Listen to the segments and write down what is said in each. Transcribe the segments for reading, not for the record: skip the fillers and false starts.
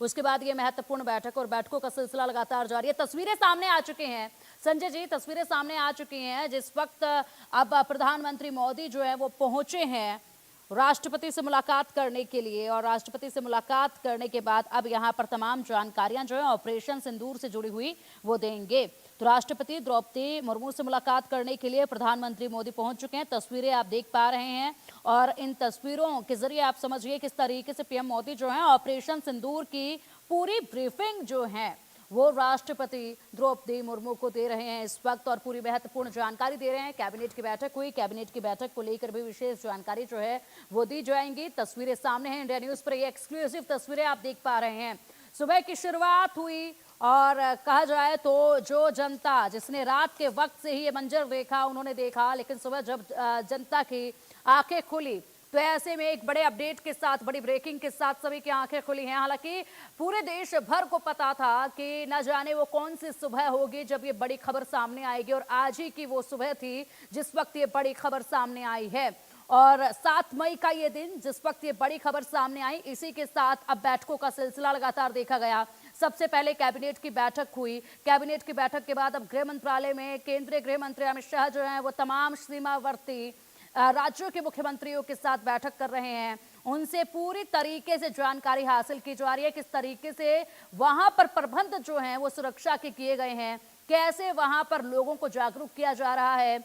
उसके बाद ये महत्वपूर्ण बैठक और बैठकों का सिलसिला लगातार जारी है। तस्वीरें सामने आ चुकी हैं संजय जी, तस्वीरें सामने आ चुकी हैं जिस वक्त अब प्रधानमंत्री मोदी जो है वो पहुंचे हैं राष्ट्रपति से मुलाकात करने के लिए, और राष्ट्रपति से मुलाकात करने के बाद अब यहाँ पर तमाम जानकारियां जो है ऑपरेशन सिंदूर से जुड़ी हुई वो देंगे। तो राष्ट्रपति द्रौपदी मुर्मू से मुलाकात करने के लिए प्रधानमंत्री मोदी पहुंच चुके हैं। तस्वीरें आप देख पा रहे हैं और इन तस्वीरों के जरिए आप समझिए किस तरीके से पीएम मोदी जो है ऑपरेशन सिंदूर की पूरी ब्रीफिंग जो है वो राष्ट्रपति द्रौपदी मुर्मू को दे रहे हैं इस वक्त, और पूरी महत्वपूर्ण जानकारी दे रहे हैं। कैबिनेट की बैठक हुई, कैबिनेट की बैठक को लेकर भी विशेष जानकारी जो है वो दी जाएंगी। तस्वीरें सामने हैं, इंडिया न्यूज पर ये एक्सक्लूसिव तस्वीरें आप देख पा रहे हैं। सुबह की शुरुआत हुई और कहा जाए तो जो जनता जिसने रात के वक्त से ही ये मंजर देखा उन्होंने देखा, लेकिन सुबह जब जनता की आंखें खुली तो ऐसे में एक बड़े अपडेट के साथ, बड़ी ब्रेकिंग के साथ सभी की आंखें खुली हैं। हालांकि पूरे देश भर को पता था कि न जाने वो कौन सी सुबह होगी जब ये बड़ी खबर सामने आएगी, और आज ही की वो सुबह थी जिस वक्त ये बड़ी खबर सामने आई है। और 7 मई का ये दिन जिस वक्त ये बड़ी खबर सामने आई, इसी के साथ अब बैठकों का सिलसिला लगातार देखा गया। सबसे पहले कैबिनेट की बैठक हुई, कैबिनेट की बैठक के बाद अब गृह मंत्रालय में केंद्रीय गृह मंत्री अमित शाह जो है वो तमाम सीमावर्ती राज्यों के मुख्यमंत्रियों के साथ बैठक कर रहे हैं। उनसे पूरी तरीके से जानकारी हासिल की जा रही है, किस तरीके से वहां पर प्रबंध जो हैं वो सुरक्षा के किए गए हैं, कैसे वहां पर लोगों को जागरूक किया जा रहा है,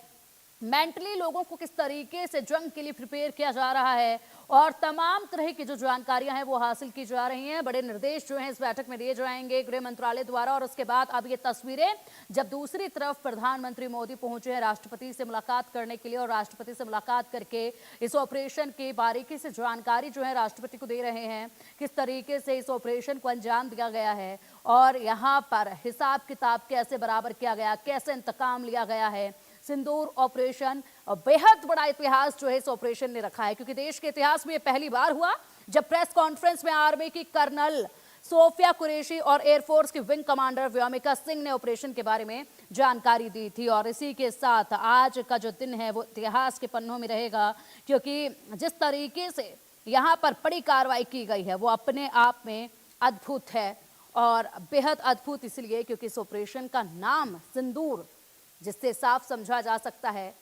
मेंटली लोगों को किस तरीके से जंग के लिए प्रिपेयर किया जा रहा है, और तमाम तरह की जो जानकारियां हैं वो हासिल की जा रही हैं। बड़े निर्देश जो हैं इस बैठक में दिए जाएंगे गृह मंत्रालय द्वारा। और उसके बाद अब ये तस्वीरें जब दूसरी तरफ प्रधानमंत्री मोदी पहुंचे हैं राष्ट्रपति से मुलाकात करने के लिए, और राष्ट्रपति से मुलाकात करके इस ऑपरेशन की बारीकी से जानकारी जो है राष्ट्रपति को दे रहे हैं, किस तरीके से इस ऑपरेशन को अंजाम दिया गया है और यहाँ पर हिसाब किताब कैसे बराबर किया गया, कैसे इंतकाम लिया गया है। सिंदूर ऑपरेशन बेहद बड़ा इतिहास जो है इस ऑपरेशन ने रखा है, क्योंकि देश के इतिहास में ये पहली बार हुआ जब प्रेस कॉन्फ्रेंस में आर्मी की कर्नल सोफिया कुरैशी और एयरफोर्स की विंग कमांडर व्योमिका सिंह ने ऑपरेशन के बारे में जानकारी दी थी। और इसी के साथ आज का जो दिन है वो इतिहास के पन्नों में रहेगा, क्योंकि जिस तरीके से यहाँ पर बड़ी कार्रवाई की गई है वो अपने आप में अद्भुत है, और बेहद अद्भुत इसलिए क्योंकि इस ऑपरेशन का नाम सिंदूर, जिससे साफ समझा जा सकता है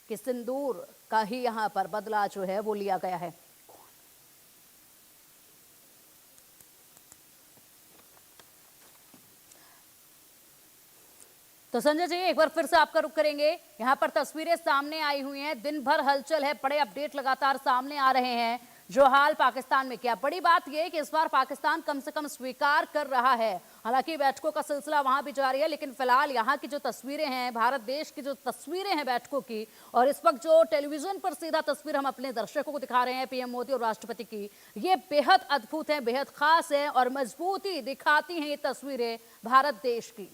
कि सिंदूर का ही यहां पर बदला जो है वो लिया गया है। तो संजय जी एक बार फिर से आपका रुख करेंगे, यहां पर तस्वीरें सामने आई हुई हैं, दिन भर हलचल है, बड़े अपडेट लगातार सामने आ रहे हैं। जो हाल पाकिस्तान में, क्या बड़ी बात यह कि इस बार पाकिस्तान कम से कम स्वीकार कर रहा है, हालांकि बैठकों का सिलसिला वहां भी जारी है, लेकिन फिलहाल यहाँ की जो तस्वीरें हैं, भारत देश की जो तस्वीरें हैं बैठकों की, और इस वक्त जो टेलीविजन पर सीधा तस्वीर हम अपने दर्शकों को दिखा रहे हैं पीएम मोदी और राष्ट्रपति की, ये बेहद अद्भुत है, बेहद खास है और मजबूती दिखाती हैं ये तस्वीरें भारत देश की।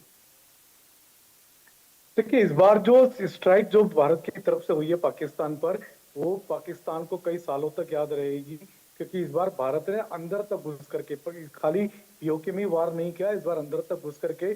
देखिए, इस बार जो स्ट्राइक जो भारत की तरफ से हुई है पाकिस्तान पर, वो पाकिस्तान को कई सालों तक याद रहेगी, क्योंकि इस बार भारत ने अंदर तक घुस करके, खाली पीओके में वार नहीं किया, इस बार अंदर तक घुस करके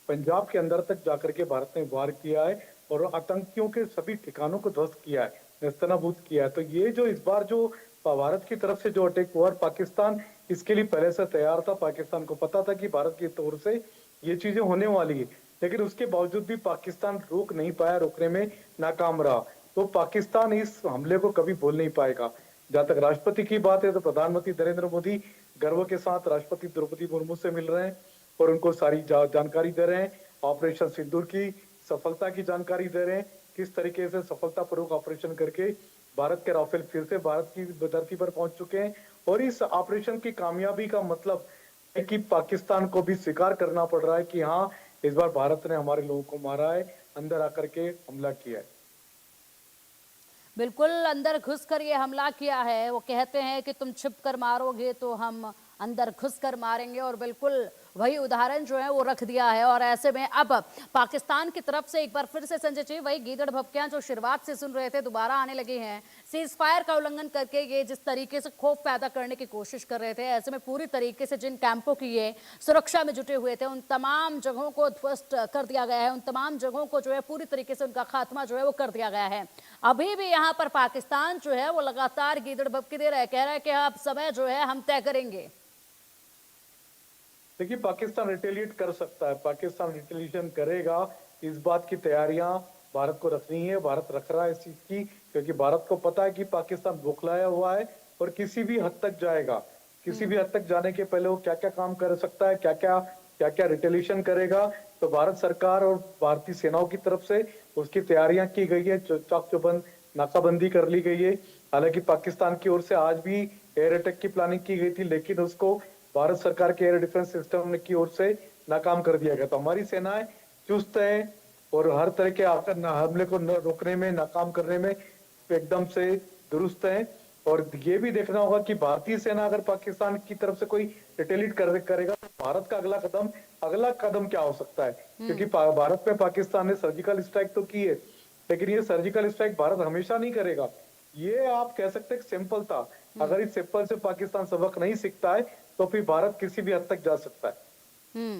पंजाब के अंदर तक जाकर के भारत ने वार किया है और आतंकियों के सभी ठिकानों को ध्वस्त किया है, नेस्तनाबूद किया है। तो ये जो इस बार जो भारत की तरफ से जो अटैक हुआ, पाकिस्तान इसके लिए पहले से तैयार था। पाकिस्तान को पता था कि भारत की तौर से ये चीजें होने वाली है, लेकिन उसके बावजूद भी पाकिस्तान रोक नहीं पाया, रोकने में नाकाम रहा। तो पाकिस्तान इस हमले को कभी भूल नहीं पाएगा। जहां तक राष्ट्रपति की बात है तो प्रधानमंत्री नरेंद्र मोदी गर्व के साथ राष्ट्रपति द्रौपदी मुर्मू से मिल रहे हैं और उनको सारी जानकारी दे रहे हैं, ऑपरेशन सिंदूर की सफलता की जानकारी दे रहे हैं, किस तरीके से सफलतापूर्वक ऑपरेशन करके भारत के राफेल फिर से भारत की धरती पर पहुंच चुके हैं। और इस ऑपरेशन की कामयाबी का मतलब है कि पाकिस्तान को भी स्वीकार करना पड़ रहा है कि हाँ, इस बार भारत ने हमारे लोगों को मारा है, अंदर आकर के हमला किया है। बिल्कुल, अंदर घुस कर ये हमला किया है। वो कहते हैं कि तुम छिप कर मारोगे तो हम अंदर घुस कर मारेंगे, और बिल्कुल वही उदाहरण जो है वो रख दिया है। और ऐसे में अब पाकिस्तान की तरफ से एक बार फिर से संजय जी वही गीदड़ भभकियां जो शुरुआत से सुन रहे थे दोबारा आने लगे हैं। सीज फायर का उल्लंघन करके ये जिस तरीके से खौफ पैदा करने की कोशिश कर रहे थे, ऐसे में पूरी तरीके से जिन कैंपों की ये सुरक्षा में जुटे हुए थे उन तमाम जगहों को ध्वस्त कर दिया गया है, उन तमाम जगहों को जो है पूरी तरीके से उनका खात्मा जो है वो कर दिया गया है। अभी भी यहाँ पर पाकिस्तान जो है वो लगातार गीदड़ भभकी दे रहा है, कह रहा है कि अब समय जो है हम तय करेंगे। देखिए, पाकिस्तान रिटेलिएट कर सकता है, पाकिस्तान रिटेलिएशन करेगा। इस बात की तैयारियां भारत को रखनी है, भारत रख रहा है इस चीज की, क्योंकि भारत को पता है कि पाकिस्तान बौखलाया हुआ है और किसी भी हद तक जाएगा। किसी भी हद तक जाने के पहले वो क्या क्या काम कर सकता है, क्या क्या रिटेलिएशन करेगा, तो भारत सरकार और भारतीय सेनाओं की तरफ से उसकी तैयारियां की गई है। चाक चौबंद नाकाबंदी कर ली गई है। हालांकि पाकिस्तान की ओर से आज भी एयर अटैक की प्लानिंग की गई थी, लेकिन उसको भारत सरकार के एयर डिफेंस सिस्टम की ओर से नाकाम कर दिया गया। तो हमारी सेनाएं चुस्त है और हर तरह के हमले को रोकने में, नाकाम करने में एकदम से दुरुस्त है। और ये भी देखना होगा कि भारतीय सेना अगर पाकिस्तान की तरफ से कोई रिटेलिएट करेगा तो भारत का अगला कदम क्या हो सकता है, क्योंकि भारत में पाकिस्तान ने सर्जिकल स्ट्राइक तो की है, लेकिन ये सर्जिकल स्ट्राइक भारत हमेशा नहीं करेगा। ये आप कह सकते हैं सिंपल था। अगर इस सिंपल से पाकिस्तान सबक नहीं सीखता है तो फिर भारत किसी भी हद तक जा सकता है।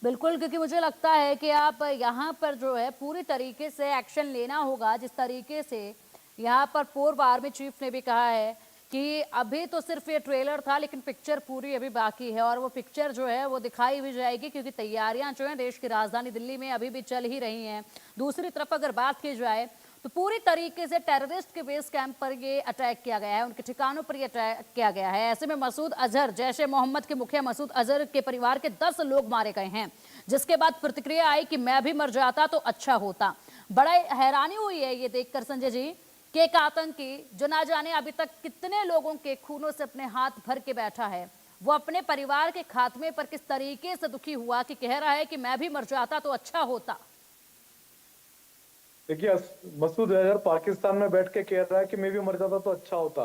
बिल्कुल, क्योंकि मुझे लगता है कि आप यहाँ पर जो है पूरी तरीके से एक्शन लेना होगा। जिस तरीके से यहाँ पर पूर्व आर्मी चीफ ने भी कहा है कि अभी तो सिर्फ ये ट्रेलर था, लेकिन पिक्चर पूरी अभी बाकी है और वो पिक्चर जो है वो दिखाई भी जाएगी, क्योंकि तैयारियां जो है देश की राजधानी दिल्ली में अभी भी चल ही रही हैं। दूसरी तरफ अगर बात की जाए तो पूरी तरीके से टेररिस्ट के बेस कैंप पर ये अटैक किया गया है, उनके ठिकानों पर ये अटैक किया गया है। ऐसे में मसूद अजहर, जैश ए मोहम्मद के मुखिया मसूद अजहर के परिवार के 10 लोग मारे गए हैं, जिसके बाद प्रतिक्रिया आई कि मैं भी मर जाता तो अच्छा होता। बड़ा हैरानी हुई है ये देखकर संजय जी कि एक आतंकी जो ना जाने अभी तक कितने लोगों के खूनों से अपने हाथ भर के बैठा है, वो अपने परिवार के खात्मे पर किस तरीके से दुखी हुआ कि कह रहा है कि मैं भी मर जाता तो अच्छा होता। देखिए, मसूद अजहर पाकिस्तान में बैठ के कह रहा है कि मैं भी मर जाता तो अच्छा होता,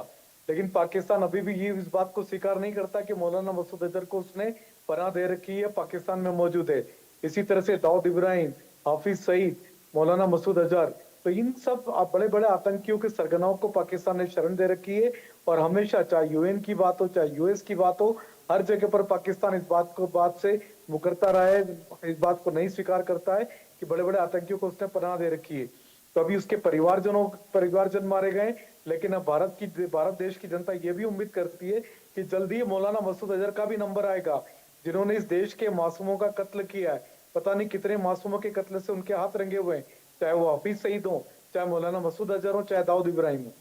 लेकिन पाकिस्तान अभी भी ये इस बात को स्वीकार नहीं करता कि मौलाना मसूद अजहर को उसने पनाह दे रखी है, पाकिस्तान में मौजूद है। इसी तरह से दाऊद इब्राहिम, हाफिज सईद, मौलाना मसूद अजहर, तो इन सब बड़े बड़े आतंकियों के सरगनाओं को पाकिस्तान ने शरण दे रखी है। और हमेशा, चाहे यूएन की बात हो, चाहे यूएस की बात हो, हर जगह पर पाकिस्तान इस बात से मुकरता रहा है, इस बात को नहीं स्वीकार करता है कि बड़े बड़े आतंकियों को उसने पनाह दे रखी है। तो अभी उसके परिवारजन मारे गए, लेकिन अब भारत देश की जनता ये भी उम्मीद करती है कि जल्दी ही मौलाना मसूद अजहर का भी नंबर आएगा, जिन्होंने इस देश के मासूमों का कत्ल किया है। पता नहीं कितने मासूमों के कत्ल से उनके हाथ रंगे हुए हैं, चाहे वो हाफिज सईद हो, चाहे मौलाना मसूद अजहर हो, चाहे दाऊद इब्राहिम हो।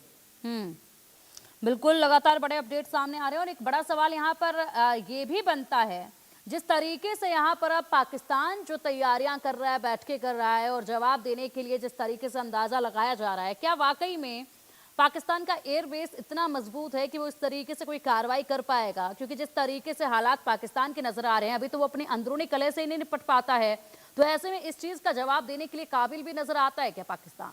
बिल्कुल, लगातार बड़े अपडेट सामने आ रहे हैं और एक बड़ा सवाल यहाँ पर ये भी बनता है, जिस तरीके से यहाँ पर अब पाकिस्तान जो तैयारियां कर रहा है, बैठकें कर रहा है और जवाब देने के लिए जिस तरीके से अंदाजा लगाया जा रहा है, क्या वाकई में पाकिस्तान का एयरबेस इतना मजबूत है कि वो इस तरीके से कोई कार्रवाई कर पाएगा? क्योंकि जिस तरीके से हालात पाकिस्तान के नजर आ रहे हैं, अभी तो वो अपनी अंदरूनी कलह से ही नहीं निपट पाता है, तो ऐसे में इस चीज का जवाब देने के लिए काबिल भी नजर आता है क्या पाकिस्तान?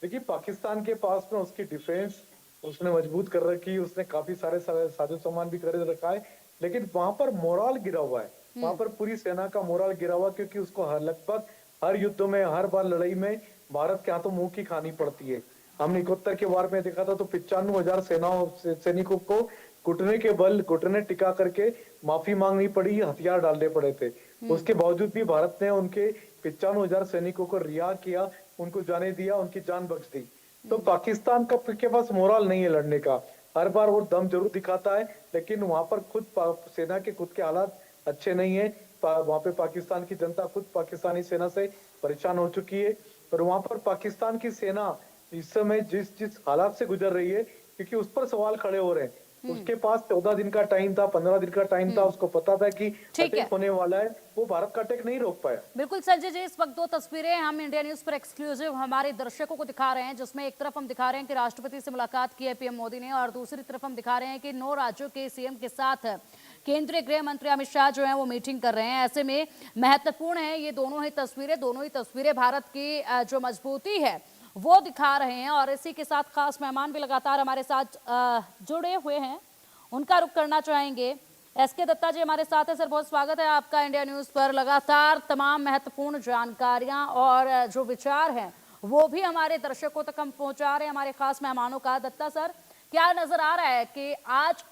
देखिए, पाकिस्तान के पास में उसकी डिफेंस उसने मजबूत कर रखी, उसने काफी सारे साजो सामान भी खरीद रखा है, लेकिन वहां पर मोराल गिरा हुआ है। वहां पर पूरी सेना का मोराल गिरा हुआ, क्योंकि उसको लगभग हर युद्ध में, हर बार लड़ाई में भारत के हाथों मुंह की खानी पड़ती है। हमने 71 के वार में देखा था तो 95,000 सैनिकों को घुटने टिका करके माफी मांगनी पड़ी, हथियार डालने पड़े थे। उसके बावजूद भी भारत ने उनके 95,000 सैनिकों को रिहा किया, उनको जाने दिया, उनकी जान बख्श दी। तो पाकिस्तान के पास मोरल नहीं है लड़ने का। हर बार वो दम जरूर दिखाता है, लेकिन वहां पर सेना के खुद के हालात अच्छे नहीं है। वहां पे पाकिस्तान की जनता खुद पाकिस्तानी सेना से परेशान हो चुकी है। और वहां पर पाकिस्तान की सेना इस समय जिस जिस हालात से गुजर रही है, क्योंकि उस पर सवाल खड़े हो रहे हैं। उसके पास 14 दिन का टाइम था, 15 दिन का टाइम था, उसको पता था कि अटैक होने वाला है, वो भारत का अटैक नहीं रोक पाया। बिल्कुल संजय जी, इस वक्त 2 तस्वीरें हम इंडिया न्यूज पर एक्सक्लूसिव हमारे दर्शकों को दिखा रहे हैं, जिसमें एक तरफ हम दिखा रहे हैं कि राष्ट्रपति से मुलाकात की है पीएम मोदी ने, और दूसरी तरफ हम दिखा रहे हैं कि 9 राज्यों के सीएम के साथ केंद्रीय गृह मंत्री अमित शाह जो है वो मीटिंग कर रहे हैं। ऐसे में महत्वपूर्ण है ये दोनों ही तस्वीरें भारत की जो मजबूती है वो दिखा रहे हैं। और इसी के साथ खास मेहमान भी लगातार हमारे साथ जुड़े हुए हैं, उनका रुख करना चाहेंगे। एसके दत्ता जी हमारे साथ है। सर, बहुत स्वागत है आपका इंडिया न्यूज पर। लगातार तमाम महत्वपूर्ण जानकारियां और जो विचार हैं वो भी हमारे दर्शकों तक हम पहुंचा रहे हैं हमारे खास मेहमानों का। दत्ता सर, क्या नजर आ रहा है कि आज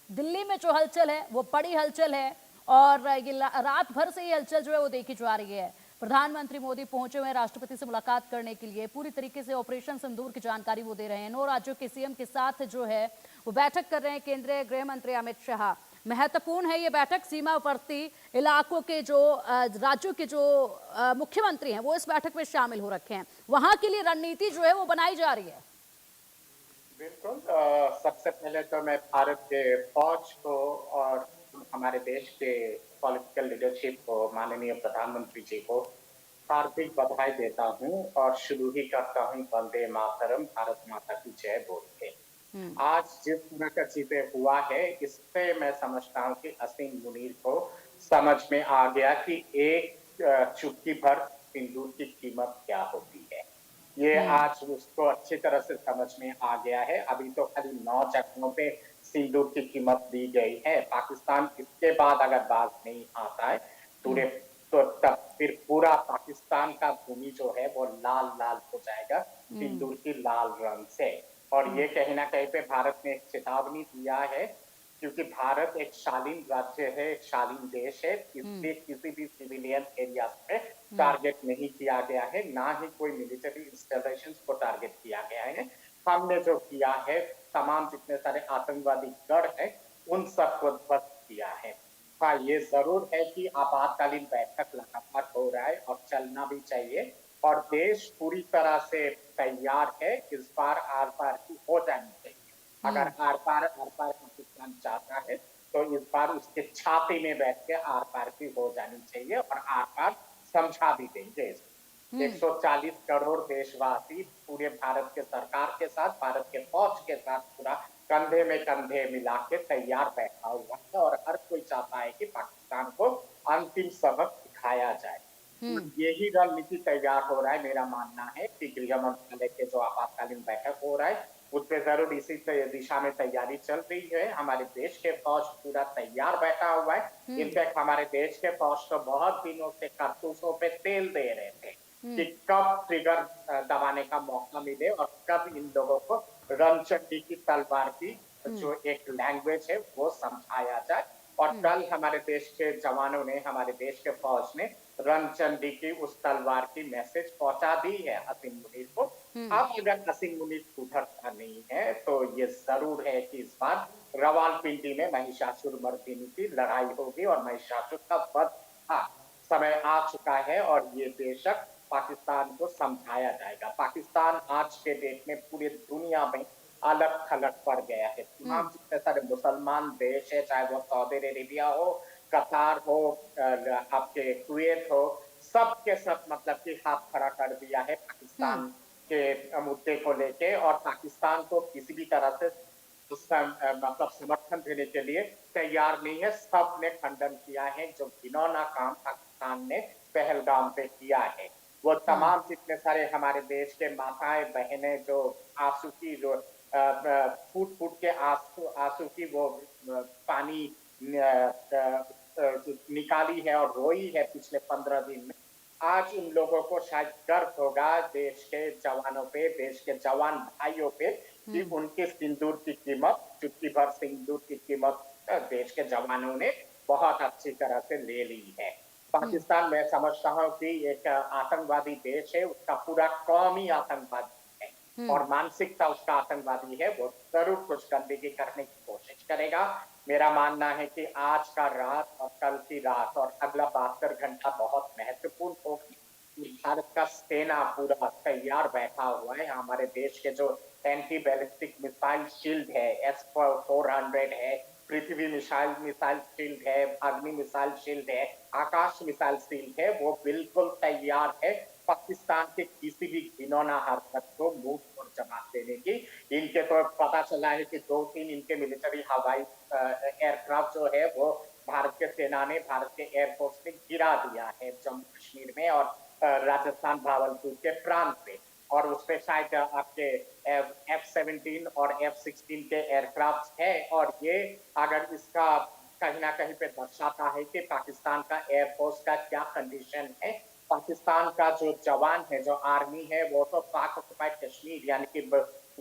दिल्ली में जो हलचल है वो बड़ी हलचल है और ये रात भर से ये हलचल जो है वो देखी जा रही है। प्रधानमंत्री मोदी पहुंचे हुए राष्ट्रपति से मुलाकात करने के लिए, पूरी तरीके से ऑपरेशन सिंदूर की जानकारी वो दे रहे हैं। 9 राज्यों के सीएम के साथ जो है वो बैठक कर रहे हैं केंद्रीय गृह मंत्री अमित शाह। महत्वपूर्ण है ये बैठक। सीमावर्ती इलाकों के जो राज्यों के जो मुख्यमंत्री हैं वो इस बैठक में शामिल हो रखे हैं। वहां के लिए रणनीति जो है वो बनाई जा रही है। बिल्कुल। सबसे पहले तो मैं भारत के फौज को और हमारे देश के पॉलिटिकल लीडरशिप को, माननीय प्रधानमंत्री जी को हार्दिक बधाई देता हूं और शुरू ही करता हूं वंदे मातरम, भारत माता की जय बोल के। आज जिस तरह का चीजें हुआ है, इससे मैं समझता हूं कि असीम मुनीर को समझ में आ गया कि एक चुटकी भर सिंदूर की कीमत क्या होती है। ये आज उसको अच्छी तरह से समझ में आ गया है। अभी तो खाली 9 जगहों पे सिंदूर की कीमत दी गई है। पाकिस्तान इसके बाद अगर बाज नहीं आता है पूरे, तो तब फिर पूरा पाकिस्तान का भूमि जो है वो लाल लाल हो जाएगा सिंदूर की लाल रंग से। और ये कहीं ना कहीं पे भारत ने एक चेतावनी दिया है, क्योंकि भारत एक शालीन राज्य है, एक शालीन देश है। इसलिए किसी भी सिविलियन एरिया पे टारगेट नहीं किया गया है, ना ही कोई मिलिट्री इंस्टॉलेशन को टारगेट किया गया है। हमने जो किया है, तमाम जितने सारे आतंकवादी गढ़ है उन सबको ध्वस्त किया है। हाँ, ये जरूर है कि आपातकालीन बैठक लगातार हो रहा है और चलना भी चाहिए, और देश पूरी तरह से तैयार है। इस बार आर पार की हो जानी चाहिए। अगर आर पार पाकिस्तान चाहता है तो इस बार उसके छाती में बैठ के आर पार की हो जानी चाहिए, और आर पार समझा भी देंगे। 140 करोड़ देशवासी पूरे भारत के सरकार के साथ, भारत के फौज के साथ पूरा कंधे में कंधे मिला के तैयार बैठा हुआ है, और हर कोई चाहता है कि पाकिस्तान को अंतिम सबक सिखाया जाए। यही रणनीति तैयार हो रहा है। मेरा मानना है कि गृह मंत्रालय के जो आपातकालीन बैठक हो रहा है उसमें जरूर इसी दिशा में तैयारी चल रही है। हमारे देश के फौज पूरा तैयार बैठा हुआ है। इनफैक्ट हमारे देश के फौज तो बहुत दिनों से कारतूसों पे तेल दे रहे थे कि कब ट्रिगर दबाने का मौका मिले और कब इन लोगों को रमचंडी की तलवार की जो एक लैंग्वेज है वो समझाया जाए। और कल हमारे देश के जवानों ने, हमारे देश के फौज ने रमचंडी की उस तलवार की मैसेज पहुंचा दी है असीम मुनीर को। अब अगर असीम मुनीर सुधरता नहीं है तो ये जरूर है कि इस बार रावलपिंडी में महिषासुर मर्दिनी की लड़ाई होगी और महिषासुर का वध का समय आ चुका है, और ये बेशक पाकिस्तान को समझाया जाएगा। पाकिस्तान आज के डेट में पूरी दुनिया में अलग थलग पड़ गया है। तमाम जितने सारे मुसलमान देश है, चाहे वो सऊदी अरेबिया हो, कतार हो, आपके कुवैत हो, सब के सब मतलब कि हाथ खड़ा कर दिया है पाकिस्तान के मुद्दे को लेके, और पाकिस्तान को किसी भी तरह से मतलब समर्थन देने के लिए तैयार नहीं है। सब ने खंडन किया है। जो घिनौना काम पाकिस्तान ने पहलगाम पे किया है, वो तमाम जितने सारे हमारे देश के माताएं बहनें जो आंसू की, जो फूट फूट के आंसू की वो पानी निकाली है और रोई है पिछले 15 दिन में, आज उन लोगों को शायद गर्व होगा देश के जवानों पे, देश के जवान भाइयों पे, कि उनके सिंदूर की कीमत, चुटकी भर सिंदूर की कीमत देश के जवानों ने बहुत अच्छी तरह से ले ली है। पाकिस्तान, मैं समझता हूँ कि एक आतंकवादी देश है, उसका पूरा कौम ही आतंकवादी है और मानसिकता उसका आतंकवादी है। वो जरूर कुछ गंदगी करने की कोशिश करेगा। मेरा मानना है कि आज का रात और कल की रात और अगला 72 घंटा बहुत महत्वपूर्ण होगी। भारत का सेना पूरा तैयार बैठा हुआ है। हमारे देश के जो एंटी बैलिस्टिक मिसाइल शील्ड है, S-400 है, पृथ्वी मिसाइल शील्ड है, अग्नि मिसाइल शील्ड है, आकाश मिसाइल शील्ड है, वो बिल्कुल तैयार है पाकिस्तान के किसी भी घिनौना हरकत को मुंह और जवाब देने की। इनके तो पता चला है कि 2-3 इनके मिलिट्री हवाई एयरक्राफ्ट जो है वो भारत के सेना ने, भारत के एयरफोर्स ने गिरा दिया है जम्मू कश्मीर में और राजस्थान भावलपुर के प्रांत पे, और उसपे शायद आपके F-17 और F-16 के एयरक्राफ्ट है। और ये अगर इसका कहीं ना कहीं पे दर्शाता है कि पाकिस्तान का एयरफोर्स का क्या कंडीशन है। पाकिस्तान का जो जवान है, जो आर्मी है, वो तो पाक ऑक्युपाइड कश्मीर यानी कि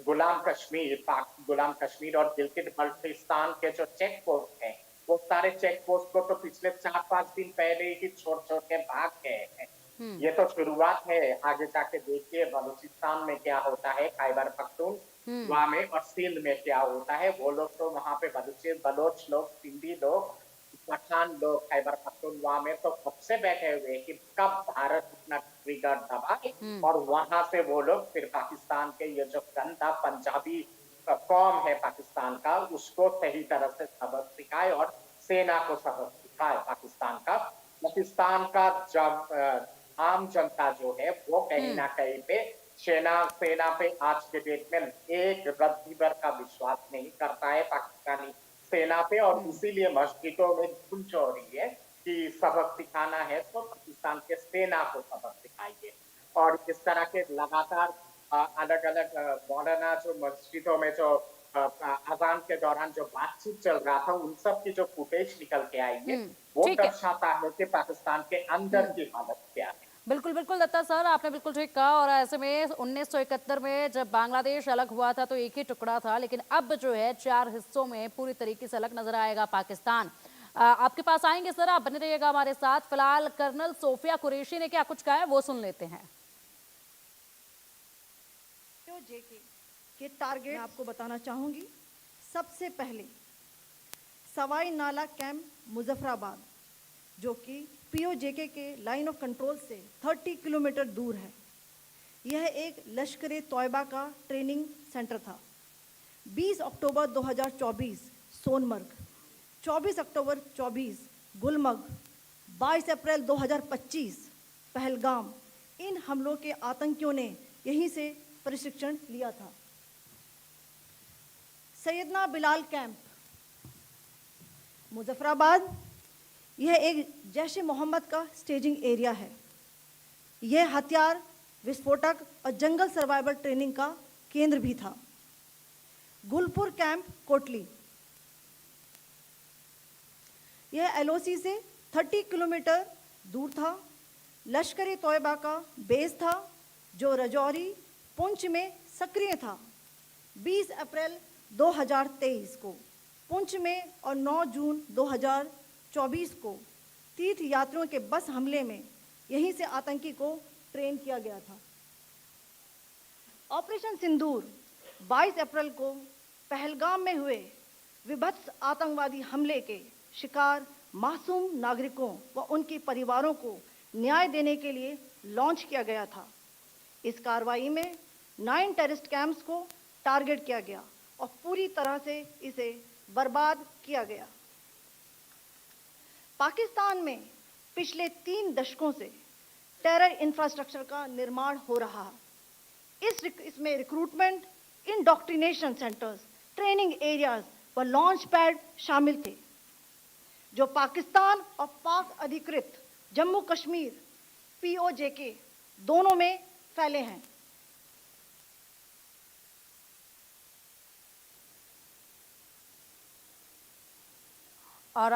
गुलाम कश्मीर, पाक गुलाम कश्मीर और गिलगित बल्टिस्तान के जो चेक पोस्ट है, वो सारे चेक पोस्ट को तो पिछले 4-5 दिन पहले ही छोड़ छोड़ के भाग गए हैं। ये तो शुरुआत है, आगे जाके देखिए बलूचिस्तान में क्या होता है, खैबर पख्तून वहां में और सिंध में क्या होता है, वो लोग तो वहां पे बलोच लोग, सिंधी लोग, पठान लोग खैबर पख्तूनख्वा में तो कब से बैठे हुए हैं कि कब भारत अपना ट्रिगर दबाए और वहां से वो लोग फिर पाकिस्तान के ये जो गंदा पंजाबी कौम है पाकिस्तान का, उसको सही तरह से सबक सिखाए और सेना को सबक सिखाए। पाकिस्तान का जब आम जनता जो है वो कहीं ना कहीं पे सेना पे आज के डेट में एक रत्ती भर का विश्वास नहीं करता है पाकिस्तानी सेना पे, और इसीलिए मस्जिदों में धुन हो रही है कि सबक सिखाना है तो पाकिस्तान के सेना को सबक सिखाइए। और इस तरह के लगातार अलग अलग मौलाना जो मस्जिदों में जो अजान के दौरान जो बातचीत चल रहा था, उन सब की जो फुटेज निकल के आई है वो ठीक है। दर्शाता है कि पाकिस्तान के अंदर की हालत क्या है। बिल्कुल बिल्कुल दत्ता सर, आपने बिल्कुल ठीक कहा। और ऐसे में 1971 में जब बांग्लादेश अलग हुआ था तो एक ही टुकड़ा था, लेकिन अब जो है 4 हिस्सों में पूरी तरीके से अलग नजर आएगा पाकिस्तान। आपके पास आएंगे सर, आप बने रहिएगा हमारे साथ। फिलहाल कर्नल सोफिया कुरैशी ने क्या कुछ कहा है वो सुन लेते हैं। के टारगेट मैं आपको बताना चाहूंगी। सबसे पहले सवाई नाला कैंप मुजफ्फराबाद, जो कि पीओजेके के लाइन ऑफ कंट्रोल से 30 किलोमीटर दूर है। यह एक लश्कर तोयबा का ट्रेनिंग सेंटर था। 20 अक्टूबर 2024 सोनमर्ग, 24 अक्टूबर 24 गुलमर्ग, 22 अप्रैल 2025 पहलगाम, इन हमलों के आतंकियों ने यहीं से प्रशिक्षण लिया था। सैयदना बिलाल कैंप मुजफ्फराबाद, यह एक जैश ए मोहम्मद का स्टेजिंग एरिया है। यह हथियार, विस्फोटक और जंगल सर्वाइवल ट्रेनिंग का केंद्र भी था। गुलपुर कैंप कोटली, यह एलओसी से 30 किलोमीटर दूर था। लश्कर ए तोयबा का बेस था जो रजौरी, पुंछ में सक्रिय था। 20 अप्रैल 2023 को पुंछ में और 9 जून 2024 को तीर्थ यात्रियों के बस हमले में यहीं से आतंकी को ट्रेन किया गया था। ऑपरेशन सिंदूर 22 अप्रैल को पहलगाम में हुए विभत्स आतंकवादी हमले के शिकार मासूम नागरिकों व उनके परिवारों को न्याय देने के लिए लॉन्च किया गया था। इस कार्रवाई में 9 टेररिस्ट कैंप्स को टारगेट किया गया और पूरी तरह से इसे बर्बाद किया गया। पाकिस्तान में पिछले 3 दशकों से टेरर इंफ्रास्ट्रक्चर का निर्माण हो रहा है। इसमें recruitment, indoctrination centres, training areas व लॉन्च पैड शामिल थे, जो पाकिस्तान और पाक अधिकृत जम्मू कश्मीर पीओजेके दोनों में फैले हैं। और अब